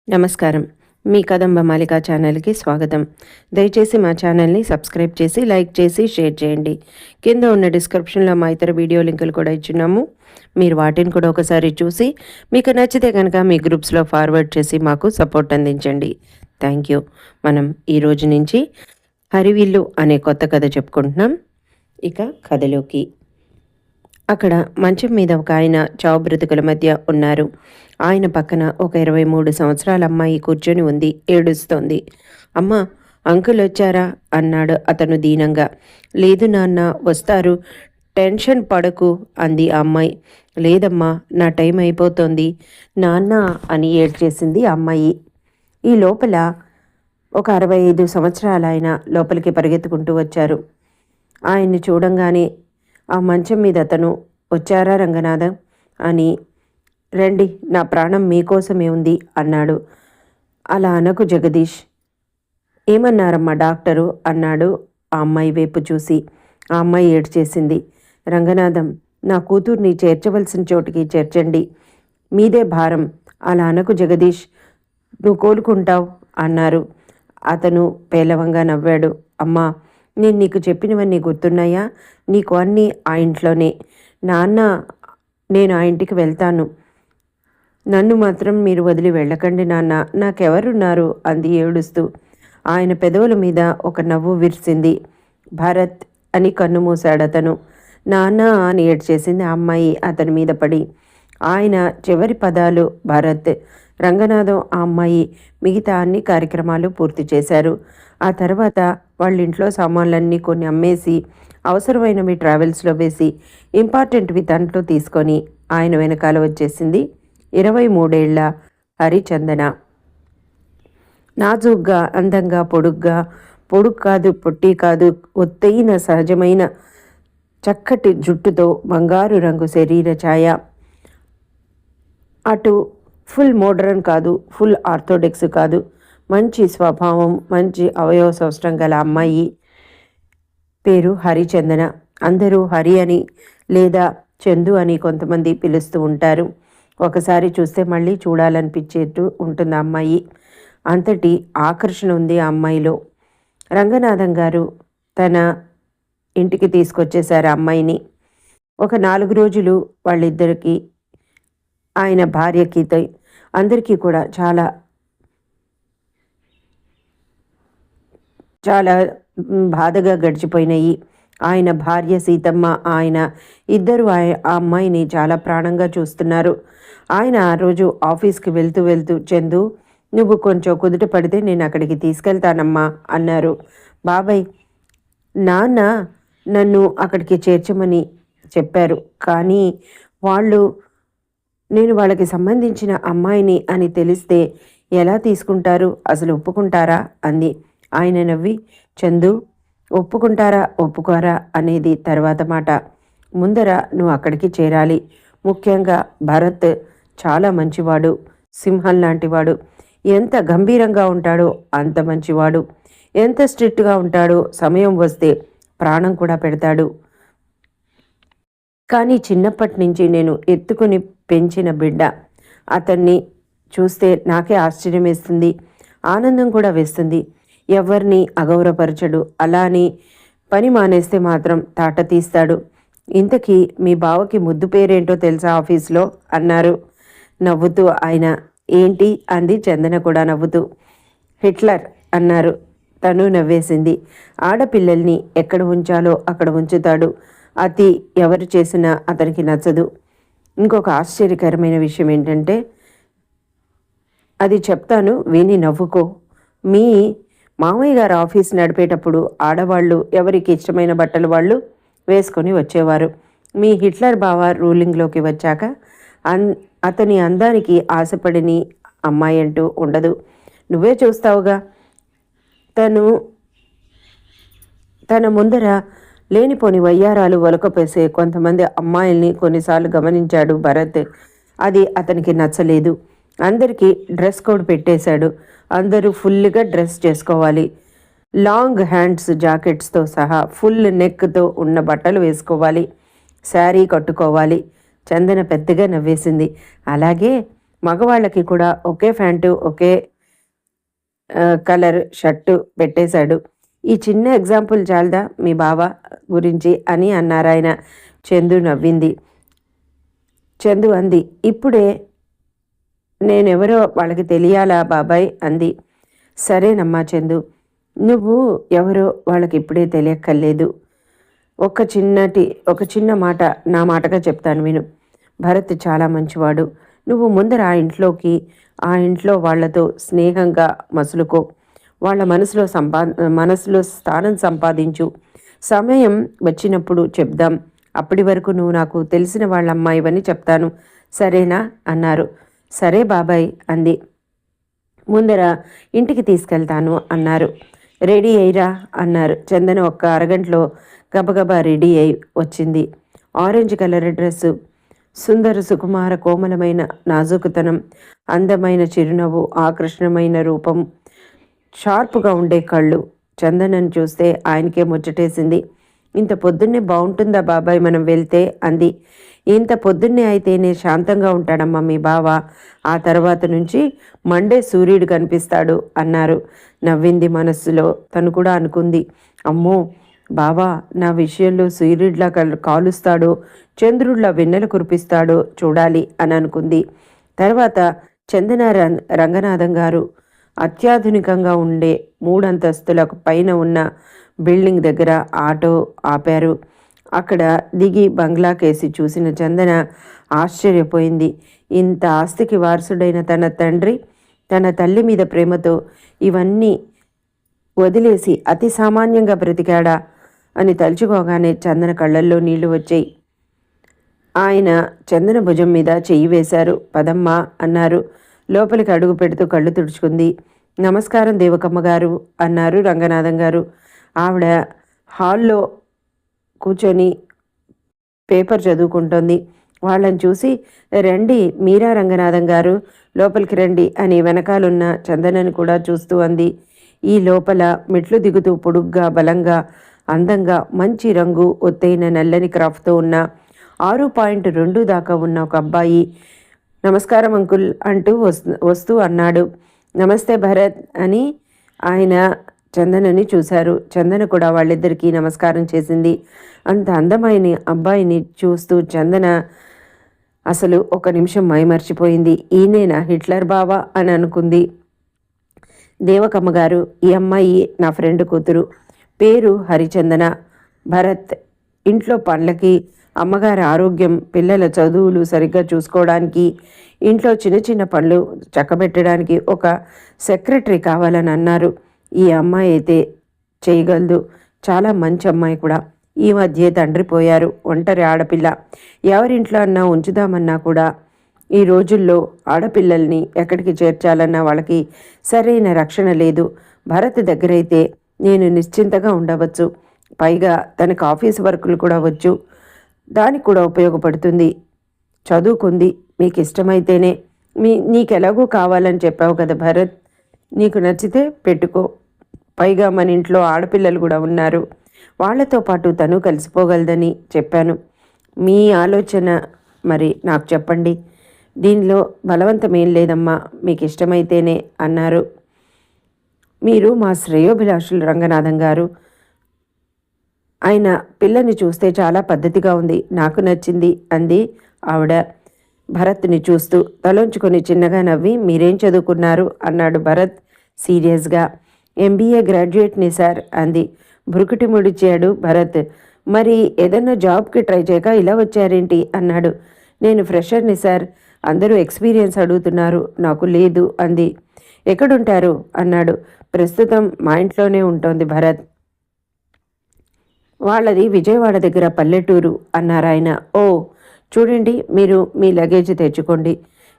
నమస్కారం. మీ కదంబ మాలిక ఛానల్‌కి స్వాగతం. దయచేసి మా ఛానల్‌ని సబ్స్క్రైబ్ చేసి, లైక్ చేసి, షేర్ చేయండి. కింద ఉన్న డిస్క్రిప్షన్‌లో మా ఇతర వీడియో లింకులు కూడా ఇచ్చున్నాము. మీరు వాటిని కూడా ఒకసారి చూసి, మీకు నచ్చితే కనుక మీ గ్రూప్స్‌లో ఫార్వర్డ్ చేసి మాకు సపోర్ట్ అందించండి. Thank you. మనం ఈ రోజు నుంచి హరివిల్లు అనే కొత్త కథ చెప్పుకుంటున్నాం. ఇక కథలోకి. అక్కడ మంచం మీద ఒక ఆయన చావు బ్రతుకుల మధ్య ఉన్నారు. ఆయన పక్కన ఒక 23 సంవత్సరాల అమ్మాయి కూర్చొని ఉంది, ఏడుస్తోంది. అమ్మా, అంకుల్ వచ్చారా అన్నాడు అతను దీనంగా. లేదు నాన్న, వస్తారు, టెన్షన్ పడకు అంది ఆ అమ్మాయి. లేదమ్మా, నా టైం అయిపోతోంది నాన్న అని ఏడ్చేసింది ఆ అమ్మాయి. ఈ లోపల ఒక 65 సంవత్సరాల ఆయన లోపలికి పరిగెత్తుకుంటూ వచ్చారు. ఆయన్ని చూడంగానే ఆ మంచం మీద అతను, వచ్చారా రంగనాథం అని, రండి, నా ప్రాణం మీకోసమే ఉంది అన్నాడు. అలా అనకు జగదీష్. ఏమన్నారమ్మా డాక్టరు అన్నాడు ఆ అమ్మాయి వైపు చూసి. ఆ అమ్మాయి ఏడ్చేసింది. రంగనాథం, నా కూతుర్ని చేర్చవలసిన చోటికి చేర్చండి, మీదే భారం. అలా అనకు జగదీష్, నువ్వు కోలుకుంటావు అన్నారు. అతను పేలవంగా నవ్వాడు. అమ్మా, నేను నీకు చెప్పినవన్నీ గుర్తున్నాయా? నీకు అన్నీ ఆ ఇంట్లోనే. నాన్న, నేను ఆ ఇంటికి వెళ్తాను, నన్ను మాత్రం మీరు వదిలి వెళ్ళకండి నాన్న, నాకెవరున్నారు అంది ఏడుస్తూ. ఆయన పెదవుల మీద ఒక నవ్వు విరిసింది. భరత్ అని కన్ను మూశాడు అతను. నాన్న అని ఏడ్చేసింది ఆ అమ్మాయి అతని మీద పడి. ఆయన చివరి పదాలు భరత్. రంగనాథం, ఆ అమ్మాయి మిగతా అన్ని కార్యక్రమాలు పూర్తి చేశారు. ఆ తర్వాత వాళ్ళ ఇంట్లో సామాన్లన్నీ కొన్ని అమ్మేసి, అవసరమైనవి ట్రావెల్స్లో వేసి, ఇంపార్టెంట్వి దాంట్లో తీసుకొని ఆయన వెనకాల వచ్చేసింది 23 ఏళ్ల హరిచందన. నాజూగ్గా, అందంగా, పొడుగు కాదు, పొట్టి కాదు, ఒత్తైన సహజమైన చక్కటి జుట్టుతో, బంగారు రంగు శరీర ఛాయ. అటు ఫుల్ మోడర్న్ కాదు, ఫుల్ ఆర్థోడాక్స్ కాదు, మంచి స్వభావం, మంచి అవయవ సౌష్టం గల అమ్మాయి. పేరు హరిచందన. అందరూ హరి అని లేదా చందు అని కొంతమంది పిలుస్తూ ఉంటారు. ఒకసారి చూస్తే మళ్ళీ చూడాలనిపించేట్టు ఉంటుంది ఆ అమ్మాయి. అంతటి ఆకర్షణ ఉంది ఆ అమ్మాయిలో. రంగనాథం గారు తన ఇంటికి తీసుకొచ్చేశారు ఆ అమ్మాయిని. ఒక 4 రోజులు వాళ్ళిద్దరికీ, ఆయన భార్యకి, అందరికీ కూడా చాలా చాలా బాధగా గడిచిపోయినాయి. ఆయన భార్య సీతమ్మ, ఆయన ఇద్దరు ఆ అమ్మాయిని చాలా ప్రాణంగా చూస్తున్నారు. ఆయన ఆ రోజు ఆఫీస్కి వెళ్తూ చందు, నువ్వు కొంచెం కుదుట పడితే నేను అక్కడికి తీసుకెళ్తానమ్మా అన్నారు. బాబాయ్, నాన్న నన్ను అక్కడికి చేర్చమని చెప్పారు, కానీ నేను వాళ్ళకి సంబంధించిన అమ్మాయిని అని తెలిస్తే ఎలా తీసుకుంటారు, అసలు ఒప్పుకుంటారా అంది. ఆయన నవ్వి, చందు, ఒప్పుకోరా అనేది తర్వాత మాట, ముందర నువ్వు అక్కడికి చేరాలి. ముఖ్యంగా భరత్ చాలా మంచివాడు, సింహం లాంటివాడు. ఎంత గంభీరంగా ఉంటాడో అంత మంచివాడు, ఎంత స్ట్రిక్ట్గా ఉంటాడో సమయం వస్తే ప్రాణం కూడా పెడతాడు. కానీ చిన్నప్పటి నుంచి నేను ఎత్తుకుని పెంచిన బిడ్డ. అతన్ని చూస్తే నాకే ఆశ్చర్యం వేస్తుంది, ఆనందం కూడా వేస్తుంది. ఎవరిని అగౌరవపరచడు, అలా అని పని మానేస్తే మాత్రం తాట తీస్తాడు. ఇంతకీ మీ బావకి ముద్దు పేరేంటో తెలుసా ఆఫీస్లో అన్నారు నవ్వుతూ ఆయన. ఏంటి అంది చందన కూడా నవ్వుతూ. హిట్లర్ అన్నారు. తను నవ్వేసింది. ఆడపిల్లల్ని ఎక్కడ ఉంచాలో అక్కడ ఉంచుతాడు. అతి ఎవరు చేసినా అతనికి నచ్చదు. ఇంకొక ఆశ్చర్యకరమైన విషయం ఏంటంటే, అది చెప్తాను, విని నవ్వుకో. మీ మామయ్య గారు ఆఫీస్ నడిపేటప్పుడు ఆడవాళ్ళు ఎవరికి ఇష్టమైన బట్టలు వాళ్ళు వేసుకొని వచ్చేవారు. మీ హిట్లర్ బావ రూలింగ్లోకి వచ్చాక అతని అందానికి ఆశపడిని అమ్మాయి అంటూ ఉండదు. నువ్వే చూస్తావుగా. తన ముందర లేనిపోని వయ్యారాలు ఒలకపోసే కొంతమంది అమ్మాయిల్ని కొన్నిసార్లు గమనించాడు భరత్. అది అతనికి నచ్చలేదు. అందరికీ డ్రెస్ కోడ్ పెట్టేశాడు. అందరూ ఫుల్గా డ్రెస్ చేసుకోవాలి, లాంగ్ హ్యాండ్స్ జాకెట్స్తో సహా ఫుల్ నెక్తో ఉన్న బట్టలు వేసుకోవాలి, శారీ కట్టుకోవాలి. చందన పెద్దగా నవ్వేసింది. అలాగే మగవాళ్ళకి కూడా ఒకే ప్యాంటు ఒకే కలర్ షర్టు పెట్టేశాడు. ఈ చిన్న ఎగ్జాంపుల్ చాలదా మీ బావ గురించి అని అన్నారాయన. చందు నవ్వింది. చందు అంది, ఇప్పుడే నేనెవరో వాళ్ళకి తెలియాలా బాబాయ్ అంది. సరేనమ్మా చందు, నువ్వు ఎవరో వాళ్ళకి ఇప్పుడే తెలియక్కర్లేదు. ఒక చిన్న మాట నా మాటగా చెప్తాను విను. భరత్ చాలా మంచివాడు. నువ్వు ముందర ఆ ఇంట్లో వాళ్లతో స్నేహంగా మసులుకో. వాళ్ళ మనసులో స్థానం సంపాదించు. సమయం వచ్చినప్పుడు చెప్దాం. అప్పటి వరకు నువ్వు నాకు తెలిసిన వాళ్ళ అమ్మాయివని చెప్తాను, సరేనా అన్నారు. సరే బాబాయ్ అంది. ముందర ఇంటికి తీసుకెళ్తాను అన్నారు. రెడీ అయ్యిరా అన్నారు. చందన ఒక్క అరగంటలో గబగబా రెడీ అయి వచ్చింది. ఆరెంజ్ కలర్ డ్రెస్సు, సుందర సుకుమార కోమలమైన నాజుకుతనం, అందమైన చిరునవ్వు, ఆకర్షణమైన రూపం, షార్ప్గా ఉండే కళ్ళు. చందనను చూస్తే ఆయనకే ముచ్చటేసింది. ఇంత పొద్దున్నే బాగుంటుందా బాబాయ్ మనం వెళ్తే అంది. ఇంత పొద్దున్నే అయితేనే శాంతంగా ఉంటాడమ్మా మీ బావ. ఆ తర్వాత నుంచి మండే సూర్యుడు కనిపిస్తాడు అన్నారు. నవ్వింది మనస్సులో. తను కూడా అనుకుంది, అమ్మో బావా నా విషయంలో సూర్యుడిలా కాలుస్తాడో చంద్రుడిలా వెన్నెల కురిపిస్తాడో చూడాలి అని అనుకుంది. తర్వాత చందన రంగనాథం గారు అత్యాధునికంగా ఉండే 3 అంతస్తులకు పైన ఉన్న బిల్డింగ్ దగ్గర ఆటో ఆపారు. అక్కడ దిగి బంగ్లా కేసి చూసిన చందన ఆశ్చర్యపోయింది. ఇంత ఆస్తికి వారసుడైన తన తండ్రి తన తల్లి మీద ప్రేమతో ఇవన్నీ వదిలేసి అతి సామాన్యంగా బ్రతికాడా అని తలుచుకోగానే చందన కళ్ళల్లో నీళ్లు వచ్చాయి. ఆయన చందన భుజం మీద చెయ్యి వేశారు. పదమ్మా అన్నారు. లోపలికి అడుగు పెడుతూ కళ్ళు తుడుచుకుంది. నమస్కారం దేవకమ్మ గారు అన్నారు రంగనాథం గారు. ఆవిడ హాల్లో కూర్చొని పేపర్ చదువుకుంటోంది. వాళ్ళని చూసి, రండి మీరా రంగనాథం గారు, లోపలికి రండి అని వెనకాలన్న చందనని కూడా చూస్తూ అంది. ఈ లోపల మెట్లు దిగుతూ పొడుగ్గా, బలంగా, అందంగా, మంచి రంగు, ఒత్తైన నల్లని క్రాఫ్ట్తో ఉన్న 6.2 దాకా ఉన్న ఒక అబ్బాయి నమస్కారం అంకుల్ అంటూ వస్తూ అన్నాడు. నమస్తే భరత్ అని ఆయన చందనని చూశారు. చందన కూడా వాళ్ళిద్దరికీ నమస్కారం చేసింది. అంత అందమైన అబ్బాయిని చూస్తూ చందన అసలు ఒక నిమిషం మైమర్చిపోయింది. ఈయనేనా హిట్లర్ బావా అని అనుకుంది. దేవకమ్మ గారు, ఈ అమ్మాయి నా ఫ్రెండ్ కూతురు, పేరు హరిచందన. భరత్ ఇంట్లో పనులకి, అమ్మగారి ఆరోగ్యం, పిల్లల చదువులు సరిగ్గా చూసుకోవడానికి, ఇంట్లో చిన్న చిన్న పనులు చక్కబెట్టడానికి ఒక సెక్రటరీ కావాలని అన్నారు. ఈ అమ్మాయి అయితే చేయగలదు. చాలా మంచి అమ్మాయి కూడా. ఈ మధ్య తండ్రి పోయారు. ఒంటరి ఆడపిల్ల. ఎవరింట్లో అన్నా ఉంచుదామన్నా కూడా ఈ రోజుల్లో ఆడపిల్లల్ని ఎక్కడికి చేర్చాలన్నా వాళ్ళకి సరైన రక్షణ లేదు. భరత్ దగ్గరైతే నేను నిశ్చింతగా ఉండవచ్చు. పైగా తనకు ఆఫీస్ వర్కులు కూడా వచ్చు. దానికి కూడా ఉపయోగపడుతుంది. చదువుకుంది. మీకు ఇష్టమైతేనే. నీకెలాగూ కావాలని చెప్పావు కదా భరత్, నీకు నచ్చితే పెట్టుకో. పైగా మన ఇంట్లో ఆడపిల్లలు కూడా ఉన్నారు. వాళ్లతో పాటు తను కలిసిపోగలదని చెప్పాను. మీ ఆలోచన మరి నాకు చెప్పండి. దీనిలో బలవంతమేం లేదమ్మా, మీకు ఇష్టమైతేనే అన్నారు. మీరు మా శ్రేయోభిలాషులు రంగనాథం గారు. ఆయన పిల్లని చూస్తే చాలా పద్ధతిగా ఉంది, నాకు నచ్చింది అంది ఆవిడ భరత్ని చూస్తూ. తలొంచుకొని చిన్నగా నవ్వి, మీరేం చదువుకున్నారు అన్నాడు భరత్ సీరియస్గా. MBA గ్రాడ్యుయేట్ని సార్ అంది. భ్రుకుటి ముడిచాడు భరత్. మరి ఏదన్నా జాబ్కి ట్రై చేయక ఇలా వచ్చారేంటి అన్నాడు. నేను ఫ్రెషర్ని సార్, అందరూ ఎక్స్పీరియన్స్ అడుగుతున్నారు, నాకు లేదు అంది. ఎక్కడుంటారు అన్నాడు. ప్రస్తుతం మా ఇంట్లోనే ఉంటోంది భరత్. వాళ్ళది విజయవాడ దగ్గర పల్లెటూరు అన్నారాయన. ఓ చూడండి, మీరు మీ లగేజ్ తెచ్చుకోండి,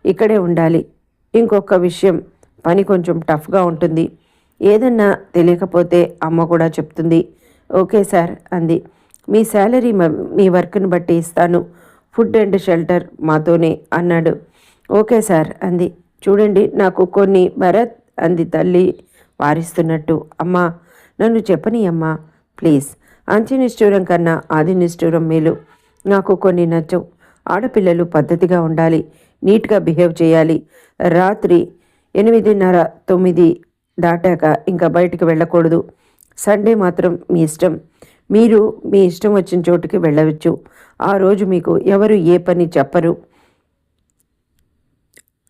ఇక్కడే ఉండాలి. ఇంకొక విషయం, పని కొంచెం టఫ్గా ఉంటుంది. ఏదన్నా తెలియకపోతే అమ్మ కూడా చెప్తుంది. ఓకే సార్ అంది. మీ శాలరీ మీ వర్క్ని బట్టి ఇస్తాను. ఫుడ్ అండ్ షెల్టర్ మాతోనే అన్నాడు. ఓకే సార్ అంది. చూడండి నాకు కొన్ని భరత్ అంది తల్లి వారిస్తున్నట్టు. అమ్మా నన్ను చెప్పని అమ్మా ప్లీజ్. అంత్యనిష్ఠూరం కన్నా ఆది నిష్ఠూరం మేలు. నాకు కొన్ని నచ్చవు. ఆడపిల్లలు పద్ధతిగా ఉండాలి. నీట్గా బిహేవ్ చేయాలి. రాత్రి 8:30, 9 దాటాక ఇంకా బయటికి వెళ్ళకూడదు. సండే మాత్రం మీ ఇష్టం. మీరు మీ ఇష్టం వచ్చిన చోటుకి వెళ్ళవచ్చు. ఆ రోజు మీకు ఎవరు ఏ పని చెప్పరు.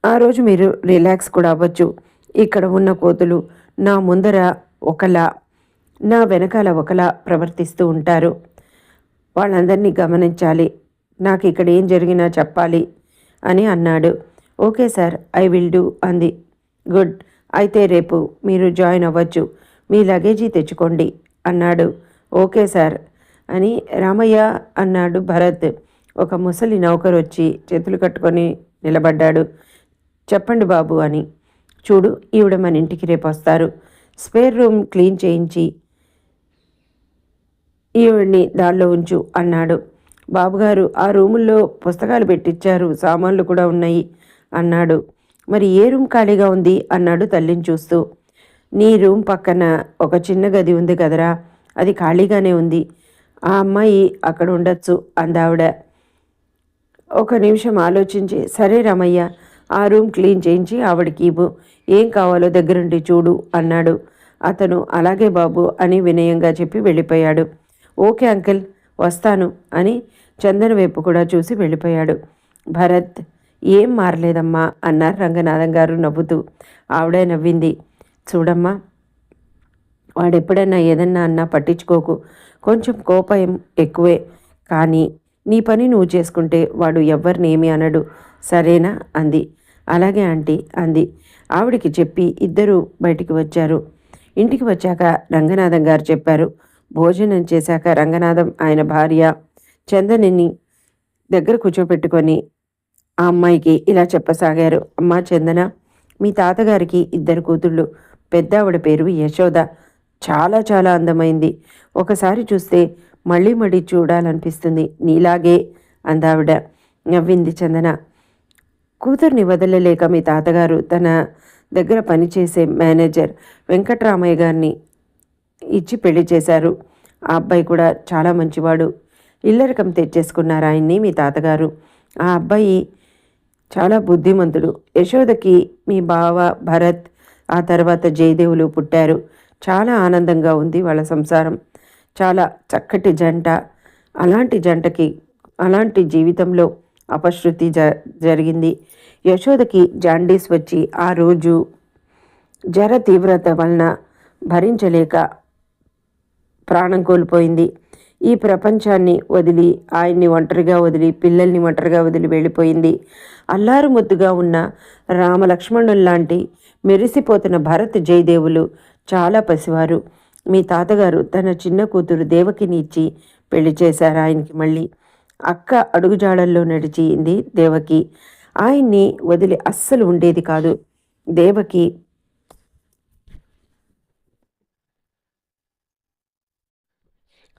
ఆ రోజు మీరు రిలాక్స్ కూడా అవ్వచ్చు. ఇక్కడ ఉన్న కోతులు నా ముందర ఒకలా, నా వెనకాల ఒకలా ప్రవర్తిస్తూ ఉంటారు. వాళ్ళందరినీ గమనించాలి. నాకు ఇక్కడ ఏం జరిగినా చెప్పాలి అని అన్నాడు. Okay sir, I will do అంది. గుడ్, అయితే రేపు మీరు జాయిన్ అవ్వచ్చు. మీ లగేజీ తెచ్చుకోండి అన్నాడు. ఓకే సార్ అని రామయ్య అన్నాడు భరత్. ఒక ముసలి నౌకరు వచ్చి చేతులు కట్టుకొని నిలబడ్డాడు. చెప్పండి బాబు అని. చూడు, ఈవిడ మన ఇంటికి రేపు వస్తారు. స్పేర్ రూమ్ క్లీన్ చేయించి ఈవిడ్ని దానిలో ఉంచు అన్నాడు. బాబుగారు, ఆ రూముల్లో పుస్తకాలు పెట్టించారు, సామాన్లు కూడా ఉన్నాయి అన్నాడు. మరి ఏ రూమ్ ఖాళీగా ఉంది అన్నాడు తల్లిని చూస్తూ. నీ రూమ్ పక్కన ఒక చిన్న గది ఉంది కదరా, అది ఖాళీగానే ఉంది. ఆ అమ్మాయి అక్కడ ఉండొచ్చు అందావిడ. ఒక నిమిషం ఆలోచించి, సరే రామయ్య, ఆ రూమ్ క్లీన్ చేయించి ఆవిడకి ఇవ్వు. ఏం కావాలో దగ్గరుండి చూడు అన్నాడు. అతను అలాగే బాబు అని వినయంగా చెప్పి వెళ్ళిపోయాడు. ఓకే అంకిల్, వస్తాను అని చందన వైపు కూడా చూసి వెళ్ళిపోయాడు. భరత్, ఏం మారలేదమ్మా అన్నారు రంగనాథం గారు నవ్వుతూ. ఆవిడే నవ్వింది. చూడమ్మా, వాడెప్పుడన్నా ఏదన్నా అన్నా పట్టించుకోకు. కొంచెం కోపం ఎక్కువే, కానీ నీ పని నువ్వు చేసుకుంటే వాడు ఎవ్వరిని ఏమీ అనడు, సరేనా అంది. అలాగే ఆంటీ అంది. ఆవిడికి చెప్పి ఇద్దరూ బయటికి వచ్చారు. ఇంటికి వచ్చాక రంగనాథం గారు చెప్పారు. భోజనం చేశాక రంగనాథం ఆయన భార్య చందనిని దగ్గర కూర్చోపెట్టుకొని ఆ అమ్మాయికి ఇలా చెప్పసాగారు. అమ్మా చందన, మీ తాతగారికి ఇద్దరు కూతుళ్ళు. పెద్దావిడ పేరు యశోద. చాలా చాలా అందమైంది. ఒకసారి చూస్తే మళ్ళీ మళ్ళీ చూడాలనిపిస్తుంది. నీలాగే అందావిడ. నవ్వింది చందన. కూతుర్ని వదలలేక మీ తాతగారు తన దగ్గర పనిచేసే మేనేజర్ వెంకట్రామయ్య గారిని ఇచ్చి పెళ్లి చేశారు. ఆ అబ్బాయి కూడా చాలా మంచివాడు. ఇల్లరికం తెచ్చేసుకున్నారు ఆయన్ని మీ తాతగారు. ఆ అబ్బాయి చాలా బుద్ధిమంతుడు. యశోదకి మీ బావ భరత్, ఆ తర్వాత జయదేవులు పుట్టారు. చాలా ఆనందంగా ఉంది వాళ్ళ సంసారం. చాలా చక్కటి జంట. అలాంటి జంటకి అలాంటి జీవితంలో అపశృతి జరిగింది. యశోదకి జాండీస్ వచ్చి ఆ రోజు జర తీవ్రత వలన భరించలేక ప్రాణం కోల్పోయింది. ఈ ప్రపంచాన్ని వదిలి, ఆయన్ని ఒంటరిగా వదిలి, పిల్లల్ని ఒంటరిగా వదిలి వెళ్ళిపోయింది. అల్లారు ముద్దుగా ఉన్న రామలక్ష్మణుల్లాంటి మెరిసిపోతున్న భరత్ జయదేవులు చాలా పసివారు. మీ తాతగారు తన చిన్న కూతురు దేవకిని ఇచ్చి పెళ్లి చేశారు ఆయనకి. మళ్ళీ అక్క అడుగుజాడల్లో నడిచింది దేవకి. ఆయన్ని వదిలి అస్సలు ఉండేది కాదు.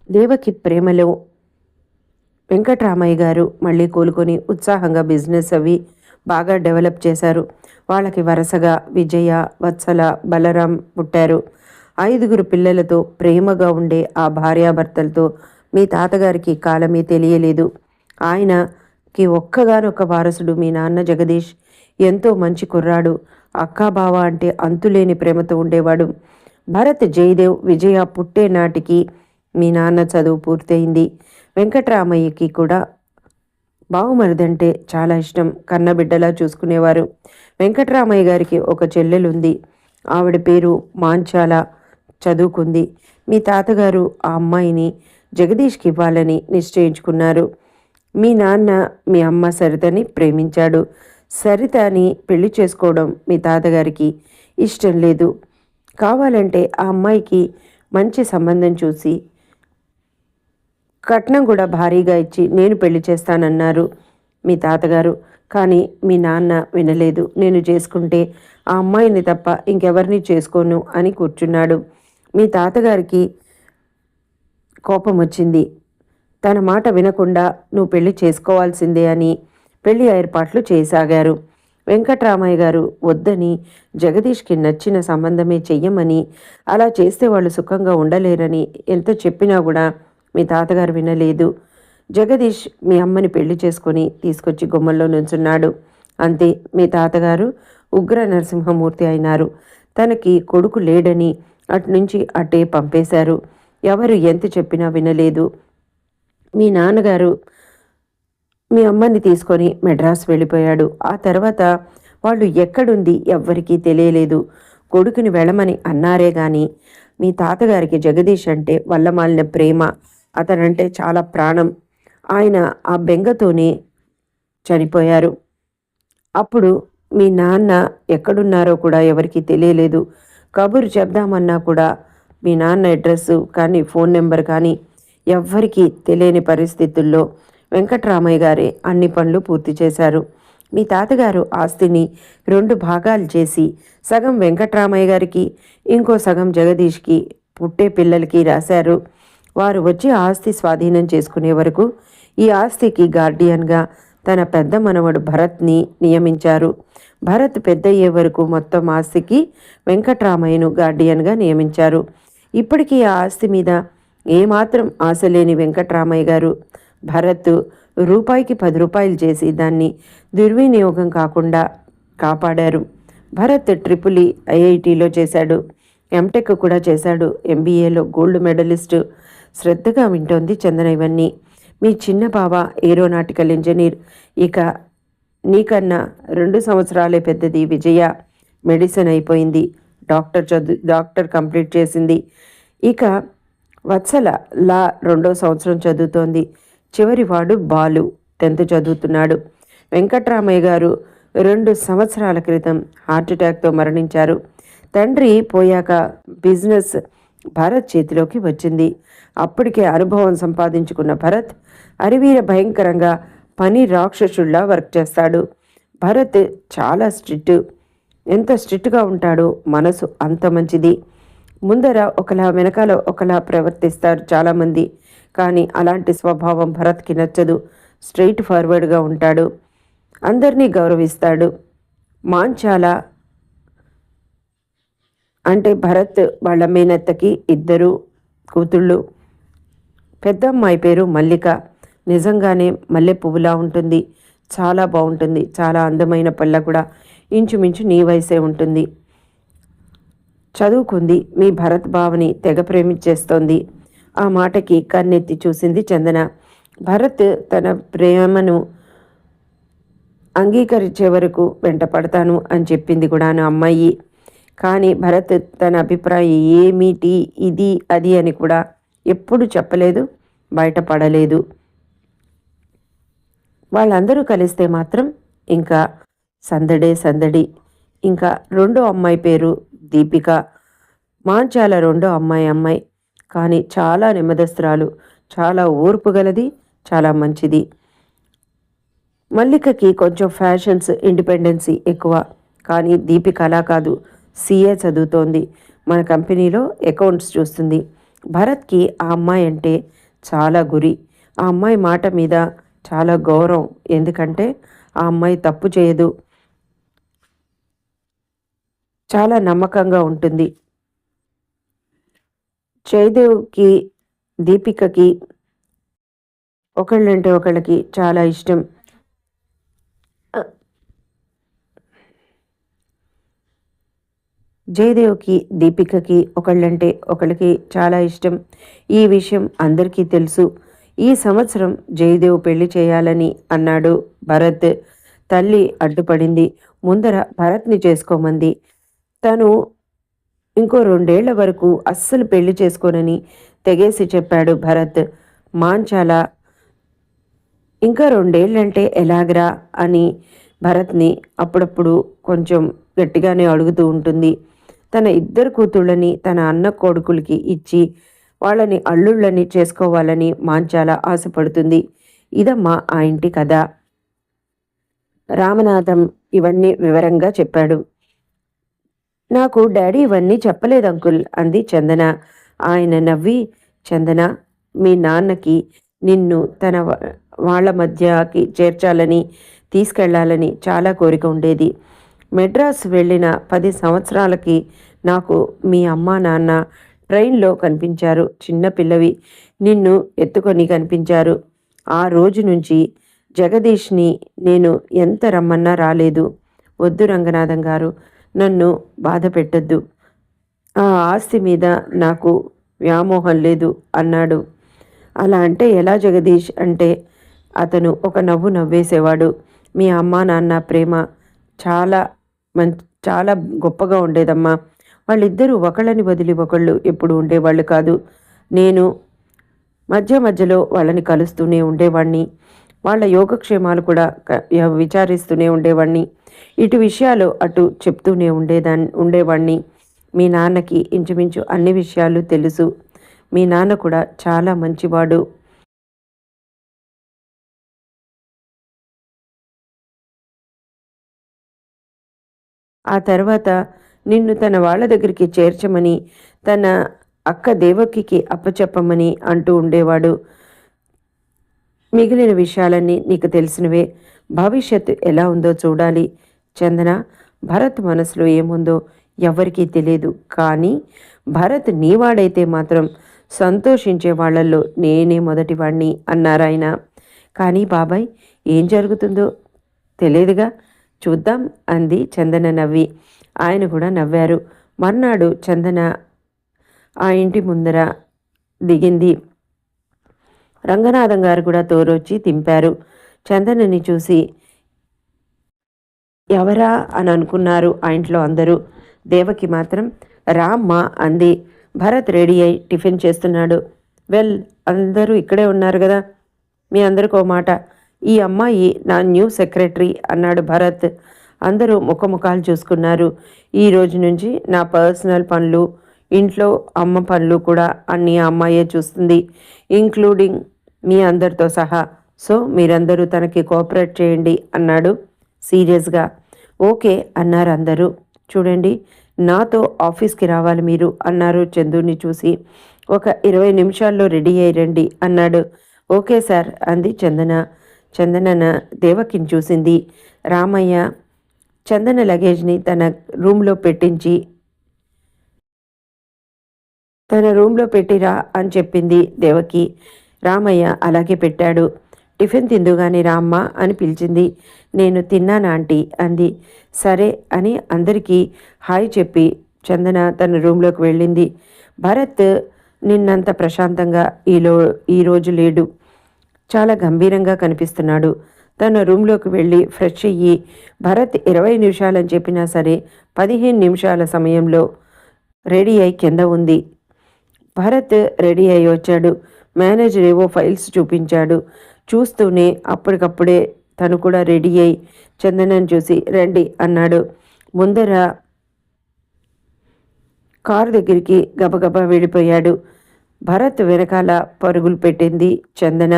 దేవకి ప్రేమలో వెంకట్రామయ్య గారు మళ్ళీ కోలుకొని ఉత్సాహంగా బిజినెస్ అవి బాగా డెవలప్ చేశారు. వాళ్ళకి వరుసగా విజయ, వత్సల, బలరాం పుట్టారు. 5 పిల్లలతో ప్రేమగా ఉండే ఆ భార్యాభర్తలతో మీ తాతగారికి కాలమే తెలియలేదు. ఆయనకి ఒక్కగానొక్క వారసుడు మీ నాన్న జగదీష్. ఎంతో మంచి కుర్రాడు. అక్కా బావ అంటే అంతులేని ప్రేమతో ఉండేవాడు. భరత్, జయదేవ్, విజయ పుట్టే నాటికి మీ నాన్న చదువు పూర్తయింది. వెంకట్రామయ్యకి కూడా బావుమరిదంటే చాలా ఇష్టం. కన్నబిడ్డలా చూసుకునేవారు. వెంకట్రామయ్య గారికి ఒక చెల్లెలుంది. ఆవిడ పేరు మాంచాల. చదువుకుంది. మీ తాతగారు ఆ అమ్మాయిని జగదీష్కి ఇవ్వాలని నిశ్చయించుకున్నారు. మీ నాన్న మీ అమ్మ సరితని ప్రేమించాడు. సరితని పెళ్లి చేసుకోవడం మీ తాతగారికి ఇష్టం లేదు. కావాలంటే ఆ అమ్మాయికి మంచి సంబంధం చూసి కట్నం కూడా భారీగా ఇచ్చి నేను పెళ్లి చేస్తానన్నారు మీ తాతగారు. కానీ మీ నాన్న వినలేదు. నేను చేసుకుంటే ఆ అమ్మాయిని తప్ప ఇంకెవరిని చేసుకోను అని కూర్చున్నాడు. మీ తాతగారికి కోపం వచ్చింది. తన మాట వినకుండా నువ్వు పెళ్లి చేసుకోవాల్సిందే అని పెళ్లి ఏర్పాట్లు చేయసాగారు. వెంకట్రామయ్య గారు వద్దని, జగదీష్కి నచ్చిన సంబంధమే చెయ్యమని, అలా చేస్తే వాళ్ళు సుఖంగా ఉండలేరని ఎంత చెప్పినా కూడా మీ తాతగారు వినలేదు. జగదీష్ మీ అమ్మని పెళ్లి చేసుకొని తీసుకొచ్చి గుమ్మల్లో నుంచున్నాడు. అంతే, మీ తాతగారు ఉగ్ర నరసింహమూర్తి అయినారు. తనకి కొడుకు లేడని అట్నుంచి అటే పంపేశారు. ఎవరు ఎంత చెప్పినా వినలేదు. మీ నాన్నగారు మీ అమ్మని తీసుకొని మెడ్రాస్ వెళ్ళిపోయాడు. ఆ తర్వాత వాళ్ళు ఎక్కడుంది ఎవ్వరికీ తెలియలేదు. కొడుకుని వెళ్ళమని అన్నారే గాని మీ తాతగారికి జగదీష్ అంటే వల్లమాలిన ప్రేమ. అతనంటే చాలా ప్రాణం. ఆయన ఆ బెంగతోనే చనిపోయారు. అప్పుడు మీ నాన్న ఎక్కడున్నారో కూడా ఎవరికీ తెలియలేదు. కబురు చెప్దామన్నా కూడా మీ నాన్న అడ్రస్సు కానీ ఫోన్ నెంబర్ కానీ ఎవ్వరికీ తెలియని పరిస్థితుల్లో వెంకట్రామయ్య గారే అన్ని పనులు పూర్తి చేశారు. మీ తాతగారు ఆస్తిని 2 భాగాలు చేసి సగం వెంకట్రామయ్య గారికి, ఇంకో సగం జగదీష్కి, పుట్టే పిల్లలకి రాశారు. వారు వచ్చి ఆస్తి స్వాధీనం చేసుకునే వరకు ఈ ఆస్తికి గార్డియన్గా తన పెద్ద మనవడు భరత్ని నియమించారు. భరత్ పెద్దయ్యే వరకు మొత్తం ఆస్తికి వెంకట్రామయ్యను గార్డియన్గా నియమించారు. ఇప్పటికీ ఆ ఆస్తి మీద ఏమాత్రం ఆశ లేని వెంకట్రామయ్య గారు భరత్ రూపాయికి 10 రూపాయలు చేసి దాన్ని దుర్వినియోగం కాకుండా కాపాడారు. భరత్ ట్రిపుల్ ఐఐటిలో చేశాడు. ఎంటెక్ కూడా చేశాడు. ఎంబీఏలో గోల్డ్ మెడలిస్టు. శ్రద్ధగా వింటోంది చందన ఇవన్నీ. మీ చిన్న బావ ఏరోనాటికల్ ఇంజనీర్. ఇక నీకన్నా 2 సంవత్సరాలే పెద్దది విజయ. మెడిసిన్ అయిపోయింది. డాక్టర్ కంప్లీట్ చేసింది. ఇక వత్సల లా 2వ సంవత్సరం చదువుతోంది. చివరివాడు బాలు 10th చదువుతున్నాడు. వెంకట్రామయ్య గారు 2 సంవత్సరాల క్రితం హార్ట్అటాక్తో మరణించారు. తండ్రి పోయాక బిజినెస్ భరత్ చేతిలోకి వచ్చింది. అప్పటికే అనుభవం సంపాదించుకున్న భరత్ అరివీర భయంకరంగా పని రాక్షసుల్లా వర్క్ చేస్తాడు. భరత్ చాలా స్ట్రిక్ట్. ఎంత స్ట్రిక్ట్గా ఉంటాడో మనసు అంత మంచిది. ముందర ఒకలా వెనకాల ఒకలా ప్రవర్తిస్తారు చాలామంది. కానీ అలాంటి స్వభావం భరత్కి నచ్చదు. స్ట్రైట్ ఫార్వర్డ్గా ఉంటాడు. అందరినీ గౌరవిస్తాడు. మాంచాల అంటే భరత్ వాళ్ళ మేనత్తకి 2 కూతుళ్ళు. పెద్ద అమ్మాయి పేరు మల్లిక. నిజంగానే మల్లె పువ్వులా ఉంటుంది. చాలా బాగుంటుంది. చాలా అందమైన పళ్ళ కూడా. ఇంచుమించు నీ వయసే ఉంటుంది. చదువుకుంది. మీ భరత్ బావని తెగ ప్రేమించేస్తోంది. ఆ మాటకి కన్నెత్తి చూసింది చందన. భరత్ తన ప్రేమను అంగీకరించే వరకు వెంట పడతాను అని చెప్పింది కూడా నా అమ్మాయి. కానీ భరత్ తన అభిప్రాయం ఏమిటి, ఇది అది అని కూడా ఎప్పుడు చెప్పలేదు, బయటపడలేదు. వాళ్ళందరూ కలిస్తే మాత్రం ఇంకా సందడే సందడి. ఇంకా 2వ అమ్మాయి పేరు దీపిక. మాంచాల 2వ అమ్మాయి. కానీ చాలా నెమ్మదస్తురాలు, చాలా ఓర్పు గలది, చాలా మంచిది. మల్లికకి కొంచెం ఫ్యాషన్స్, ఇండిపెండెన్సీ ఎక్కువ. కానీ దీపిక అలా కాదు. CA చదువుతోంది. మన కంపెనీలో అకౌంట్స్ చూస్తుంది. భరత్కి ఆ అమ్మాయి అంటే చాలా గురి. ఆ అమ్మాయి మాట మీద చాలా గౌరవం. ఎందుకంటే ఆ అమ్మాయి తప్పు చేయదు. చాలా నమ్మకంగా ఉంటుంది. జయదేవ్కి దీపికకి ఒకళ్ళంటే ఒకళ్ళకి చాలా ఇష్టం. జయదేవ్కి దీపికకి ఒకళ్ళంటే ఒకళ్ళకి చాలా ఇష్టం. ఈ విషయం అందరికీ తెలుసు. ఈ సంవత్సరం జయదేవ్ పెళ్లి చేయాలని అన్నాడు భరత్. తల్లి అడ్డుపడింది. ముందర భరత్ని చేసుకోమంది. తను ఇంకో 2 ఏళ్ల వరకు అస్సలు పెళ్లి చేసుకోనని తెగేసి చెప్పాడు భరత్. మాంచాల ఇంకా 2 ఏళ్ళంటే ఎలాగరా అని భరత్ని అప్పుడప్పుడు కొంచెం గట్టిగానే అడుగుతూ ఉంటుంది. తన 2 కూతుళ్ళని తన అన్న కొడుకులకి ఇచ్చి వాళ్ళని అల్లుళ్ళని చేసుకోవాలని మాంచాల ఆశపడుతుంది. ఇదమ్మా ఆ ఇంటి కథ. రామనాథం ఇవన్నీ వివరంగా చెప్పాడు. నాకు డాడీ ఇవన్నీ చెప్పలేదు అంకుల్ అంది చందన. ఆయన నవ్వి, చందన, మీ నాన్నకి నిన్ను తన వాళ్ళ మధ్యకి చేర్చాలని, తీసుకెళ్లాలని చాలా కోరిక ఉండేది. మెడ్రాస్ వెళ్ళిన 10 సంవత్సరాలకి నాకు మీ అమ్మా నాన్న ట్రైన్లో కనిపించారు. చిన్న పిల్లవి నిన్ను ఎత్తుకొని కనిపించారు. ఆ రోజు నుంచి జగదీష్ని నేను ఎంత రమ్మన్నా రాలేదు. వద్దు రంగనాథం గారు, నన్ను బాధ పెట్టద్దు. ఆ ఆస్తి మీద నాకు వ్యామోహం లేదు అన్నాడు. అలా అంటే ఎలా జగదీష్ అంటే అతను ఒక నవ్వు నవ్వేసేవాడు. మీ అమ్మా నాన్న ప్రేమ చాలా చాలా గొప్పగా ఉండేదమ్మా. వాళ్ళిద్దరూ ఒకళ్ళని వదిలి ఒకళ్ళు ఎప్పుడు ఉండేవాళ్ళు కాదు. నేను మధ్య మధ్యలో వాళ్ళని కలుస్తూనే ఉండేవాడిని. వాళ్ళ యోగక్షేమాలు కూడా విచారిస్తూనే ఉండేవాడిని. ఇటు విషయాలు అటు చెప్తూనే ఉండేవాడిని. మీ నాన్నకి ఇంచుమించు అన్ని విషయాలు తెలుసు. మీ నాన్న కూడా చాలా మంచివాడు. ఆ తర్వాత నిన్ను తన వాళ్ళ దగ్గరికి చేర్చమని, తన అక్క దేవకికి అప్పచెప్పమని అంటూ ఉండేవాడు. మిగిలిన విషయాలన్నీ నీకు తెలిసినవే. భవిష్యత్తు ఎలా ఉందో చూడాలి. చందన, భరత్ మనసులో ఏముందో ఎవరికీ తెలియదు. కానీ భరత్ నీవాడైతే మాత్రం సంతోషించే వాళ్ళల్లో నేనే మొదటివాణ్ణి అన్నారాయన. కానీ బాబాయ్, ఏం జరుగుతుందో తెలియదుగా, చూద్దాం అంది చందన నవ్వి. ఆయన కూడా నవ్వారు. మర్నాడు చందన ఆ ఇంటి ముందర దిగింది. రంగనాథం గారు కూడా తోరొచ్చి దింపారు. చందనని చూసి ఎవరా అని అనుకున్నారు ఆ ఇంట్లో అందరూ. దేవకి మాత్రం రామ్మా అంది. భరత్ రెడీ అయి టిఫిన్ చేస్తున్నాడు. వెల్, అందరూ ఇక్కడే ఉన్నారు కదా, మీ అందరికీ ఓ మాట, ఈ అమ్మాయి నా న్యూ సెక్రటరీ అన్నాడు భరత్. అందరూ ముఖముఖాలు చూసుకున్నారు. ఈ రోజు నుంచి నా పర్సనల్ పనులు, ఇంట్లో అమ్మ పనులు కూడా అన్నీ ఆ అమ్మాయే చూస్తుంది, ఇంక్లూడింగ్ మీ అందరితో సహా. సో మీరందరూ తనకి కోఆపరేట్ చేయండి అన్నాడు సీరియస్గా. ఓకే అన్నారు అందరూ. చూడండి, నాతో ఆఫీస్కి రావాలి మీరు అన్నారు చందుని చూసి. ఒక 20 నిమిషాల్లో రెడీ అయ్యి రండి అన్నాడు. ఓకే సార్ అంది చందన. చందన దేవకిని చూసింది. రామయ్య చందన లగేజ్ని తన రూమ్లో పెట్టిరా అని చెప్పింది దేవకి. రామయ్య అలాగే పెట్టాడు. టిఫిన్ తిందుగాని రామ్మ అని పిలిచింది. నేను తిన్నాను ఆంటీ అంది. సరే అని అందరికీ హాయ్ చెప్పి చందన తన రూమ్లోకి వెళ్ళింది. భరత్ నిన్నంత ప్రశాంతంగా ఈరోజు లేడు. చాలా గంభీరంగా కనిపిస్తున్నాడు. తన రూమ్లోకి వెళ్ళి ఫ్రెష్ అయ్యి భరత్ 20 నిమిషాలని చెప్పినా సరే 15 నిమిషాల సమయంలో రెడీ అయి కింద ఉంది. భరత్ రెడీ అయి వచ్చాడు. మేనేజర్ ఏవో ఫైల్స్ చూపించాడు. చూస్తూనే అప్పటికప్పుడే తను కూడా రెడీ అయి చందనని చూసి రండి అన్నాడు. ముందర కారు దగ్గరికి గబగబా వెళ్ళిపోయాడు. భరత్ వెనకాల పరుగులు పెట్టింది చందన.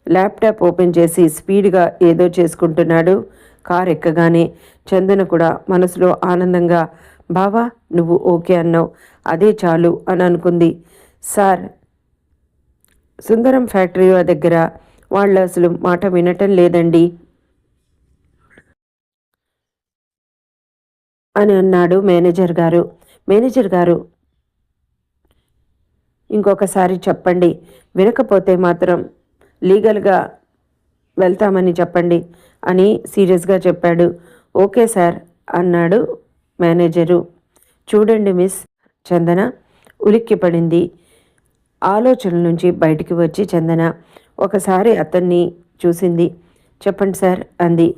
ల్యాప్టాప్ ఓపెన్ చేసి స్పీడ్గా ఏదో చేసుకుంటున్నాడు. కారు ఎక్కగానే చందన కూడా మనసులో ఆనందంగా, బావా నువ్వు ఓకే అన్నావు, అదే చాలు అని అనుకుంది. సార్, సుందరం ఫ్యాక్టరీ దగ్గర వాళ్ళు అసలు మాట వినటం లేదండి అని అన్నాడు మేనేజర్ గారు. మేనేజర్ గారు, ఇంకొకసారి చెప్పండి, వినకపోతే మాత్రం లీగల్గా వెళ్తామని చెప్పండి అని సీరియస్గా చెప్పాడు. ఓకే సార్ అన్నాడు మేనేజరు. చూడండి మిస్, చందన ఉలిక్కిపడింది. ఆలోచనల నుంచి బయటికి వచ్చి చందన ఒకసారి అతన్ని చూసింది. చెప్పండి సార్ అంది.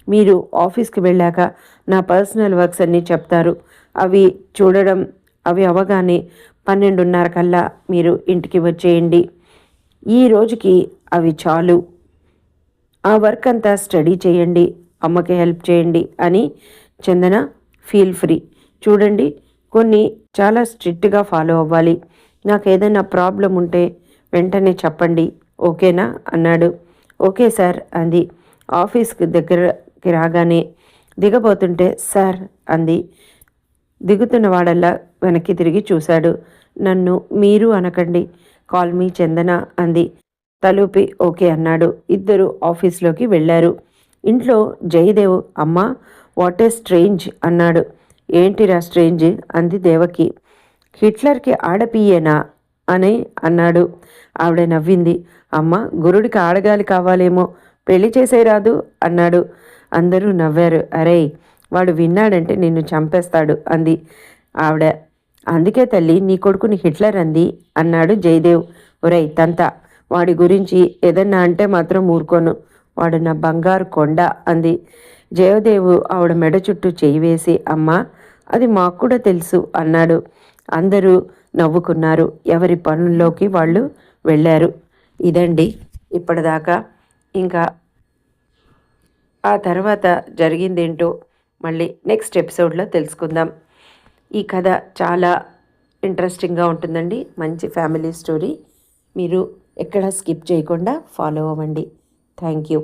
మీరు ఆఫీస్కి వెళ్ళాక నా పర్సనల్ వర్క్స్ అన్నీ చెప్తారు. అవి అవగానే 12:30 కల్లా మీరు ఇంటికి వచ్చేయండి. ఈ రోజుకి అవి చాలు. ఆ వర్క్ అంతా స్టడీ చేయండి, అమ్మకి హెల్ప్ చేయండి అని. చందన, ఫీల్ ఫ్రీ. చూడండి, కొన్ని చాలా స్ట్రిక్ట్గా ఫాలో అవ్వాలి. నాకు ఏదైనా ప్రాబ్లం ఉంటే వెంటనే చెప్పండి, ఓకేనా అన్నాడు. ఓకే సార్ అంది. ఆఫీస్కి దగ్గరకి రాగానే దిగబోతుంటే సార్ అంది. దిగుతున్న వాడల్లా వెనక్కి తిరిగి చూశాడు. నన్ను మీరు అనకండి, కాల్ మీ చందన అంది. తలూపి ఓకే అన్నాడు. ఇద్దరు ఆఫీస్లోకి వెళ్ళారు. ఇంట్లో జయదేవ్, అమ్మా వాట్ ఏ స్ట్రేంజ్ అన్నాడు. ఏంటిరా స్ట్రేంజ్ అంది దేవకి. హిట్లర్కి ఆడపియేనా అని అన్నాడు. ఆవిడ నవ్వింది. అమ్మ, గురుడికి ఆడగాలి కావాలేమో, పెళ్లి చేసేరాదు అన్నాడు. అందరూ నవ్వారు. అరే, వాడు విన్నాడంటే నిన్ను చంపేస్తాడు అంది ఆవిడ. అందుకే తల్లి నీ కొడుకుని హిట్లర్ అంది అన్నాడు జయదేవ్. ఒరేయ్ తంత, వాడి గురించి ఏదన్నా అంటే మాత్రం ఊరుకోను, వాడు నా బంగారు కొండ అంది. జయదేవు ఆవిడ మెడ చుట్టూ చేయి వేసి, అమ్మా అది మాకు కూడా తెలుసు అన్నాడు. అందరూ నవ్వుకున్నారు. ఎవరి పనుల్లోకి వాళ్ళు వెళ్ళారు. ఇదండి ఇప్పటిదాకా. ఇంకా ఆ తర్వాత జరిగిందేంటో మళ్ళీ నెక్స్ట్ ఎపిసోడ్లో తెలుసుకుందాం. ఈ కథ చాలా ఇంట్రెస్టింగ్గా ఉంటుందండి. మంచి ఫ్యామిలీ స్టోరీ. మీరు ఎక్కడ స్కిప్ చేయకుండా ఫాలో అవ్వండి. Thank you.